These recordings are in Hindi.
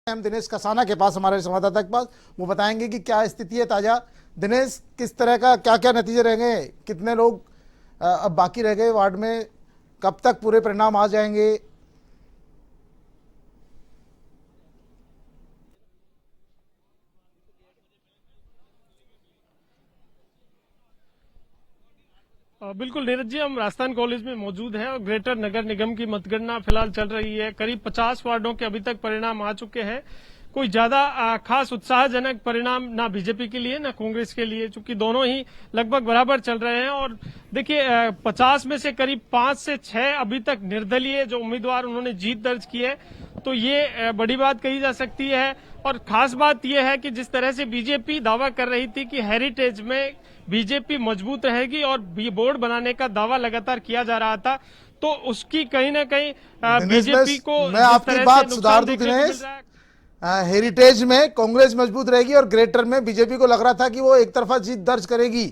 हम दिनेश कसाना के पास, हमारे संवाददाता के पास, वो बताएंगे कि क्या स्थिति है ताजा। दिनेश, किस तरह का क्या क्या नतीजे रहेंगे, कितने लोग अब बाकी रह गए वार्ड में, कब तक पूरे परिणाम आ जाएंगे? बिल्कुल नीरज जी, हम राजस्थान कॉलेज में मौजूद हैं और ग्रेटर नगर निगम की मतगणना फिलहाल चल रही है। करीब 50 वार्डों के अभी तक परिणाम आ चुके हैं। कोई ज्यादा खास उत्साहजनक परिणाम ना बीजेपी के लिए ना कांग्रेस के लिए, चूंकि दोनों ही लगभग बराबर चल रहे हैं। और देखिए, 50 में से करीब 5 से 6 अभी तक निर्दलीय जो उम्मीदवार उन्होंने जीत दर्ज की है, तो ये बड़ी बात कही जा सकती है। और खास बात यह है कि जिस तरह से बीजेपी दावा कर रही थी कि हेरिटेज में बीजेपी मजबूत रहेगी और बोर्ड बनाने का दावा लगातार किया जा रहा था, तो उसकी कहीं ना कहीं बीजेपी को मैं आपकी बात सुधार दूं दिनेश, हेरिटेज में कांग्रेस मजबूत रहेगी और ग्रेटर में बीजेपी को लग रहा था कि वो एक तरफा जीत दर्ज करेगी।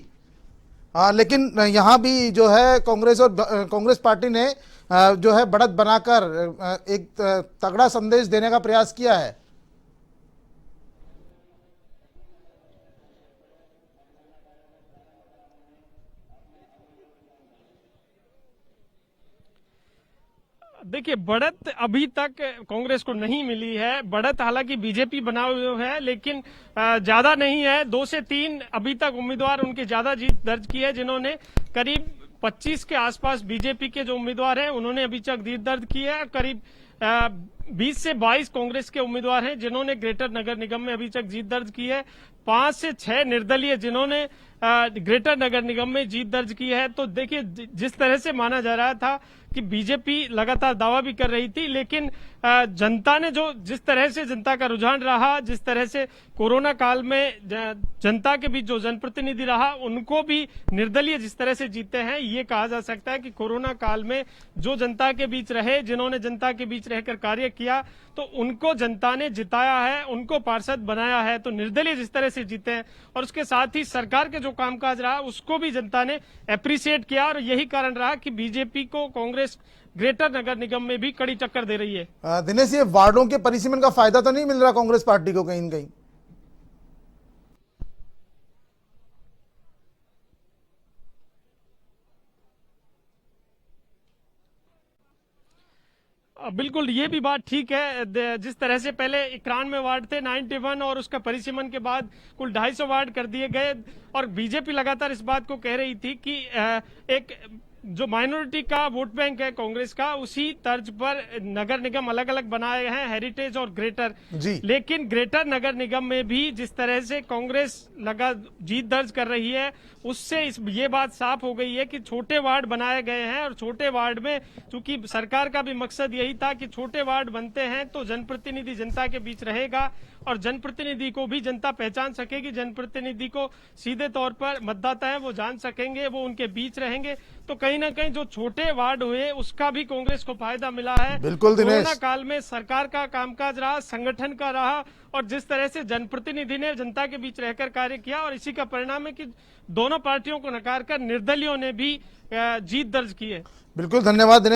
लेकिन यहाँ भी जो है कांग्रेस पार्टी ने जो है बढ़त बनाकर एक तगड़ा संदेश देने का प्रयास किया है। देखिए, बढ़त अभी तक कांग्रेस को नहीं मिली है। बढ़त हालांकि बीजेपी बनाए हुए है, लेकिन ज्यादा नहीं है। 2 से 3 अभी तक उम्मीदवार उनके ज्यादा जीत दर्ज की है, जिन्होंने करीब 25 के आसपास बीजेपी के जो उम्मीदवार हैं उन्होंने अभी तक जीत दर्ज की है। करीब 20 से 22 कांग्रेस के उम्मीदवार हैं जिन्होंने ग्रेटर नगर निगम में अभी तक जीत दर्ज की है। 5 से 6 निर्दलीय जिन्होंने ग्रेटर नगर निगम में जीत दर्ज की है। तो देखिए, जिस तरह से माना जा रहा था कि बीजेपी लगातार दावा भी कर रही थी, लेकिन जनता ने जिस तरह से जनता का रुझान रहा, जिस तरह से कोरोना काल में जनता के बीच जो जनप्रतिनिधि रहा, उनको भी निर्दलीय जिस तरह से जीते हैं, ये कहा जा सकता है कि कोरोना काल में जो जनता के बीच रहे, जिन्होंने जनता के बीच रहकर कार्य किया, तो उनको जनता ने जिताया है, उनको पार्षद बनाया है। तो निर्दलीय जिस तरह से जीते हैं और उसके साथ ही सरकार के जो कामकाज रहा उसको भी जनता ने एप्रिशिएट किया, और यही कारण रहा कि बीजेपी को कांग्रेस ग्रेटर नगर निगम में भी कड़ी टक्कर दे रही है। दिनेश, ये वार्डों के परिसीमन का फायदा तो नहीं मिल रहा कांग्रेस पार्टी को कहीं न कहीं? बिल्कुल, ये भी बात ठीक है। जिस तरह से पहले 91 वार्ड थे 91, और उसका परिसीमन के बाद कुल 250 वार्ड कर दिए गए, और बीजेपी लगातार इस बात को कह रही थी कि एक जो माइनॉरिटी का वोट बैंक है कांग्रेस का, उसी तर्ज पर नगर निगम अलग अलग बनाए हैं, हेरिटेज और ग्रेटर जी। लेकिन ग्रेटर नगर निगम में भी जिस तरह से कांग्रेस लगा जीत दर्ज कर रही है, उससे ये बात साफ हो गई है कि छोटे वार्ड बनाए गए हैं। और छोटे वार्ड में चूंकि सरकार का भी मकसद यही था कि छोटे वार्ड बनते हैं तो जनप्रतिनिधि जनता के बीच रहेगा और जनप्रतिनिधि को भी जनता पहचान सकेगी, जनप्रतिनिधि को सीधे तौर पर मतदाता है वो जान सकेंगे, वो उनके बीच रहेंगे। तो कहीं ना कहीं जो छोटे वार्ड हुए उसका भी कांग्रेस को फायदा मिला है। बिल्कुल दिनेश, कोरोना काल में सरकार का कामकाज रहा, संगठन का रहा, और जिस तरह से जनप्रतिनिधि ने जनता के बीच रहकर कार्य किया, और इसी का परिणाम है कि दोनों पार्टियों को नकार कर निर्दलियों ने भी जीत दर्ज की है। बिल्कुल धन्यवाद दिनेश।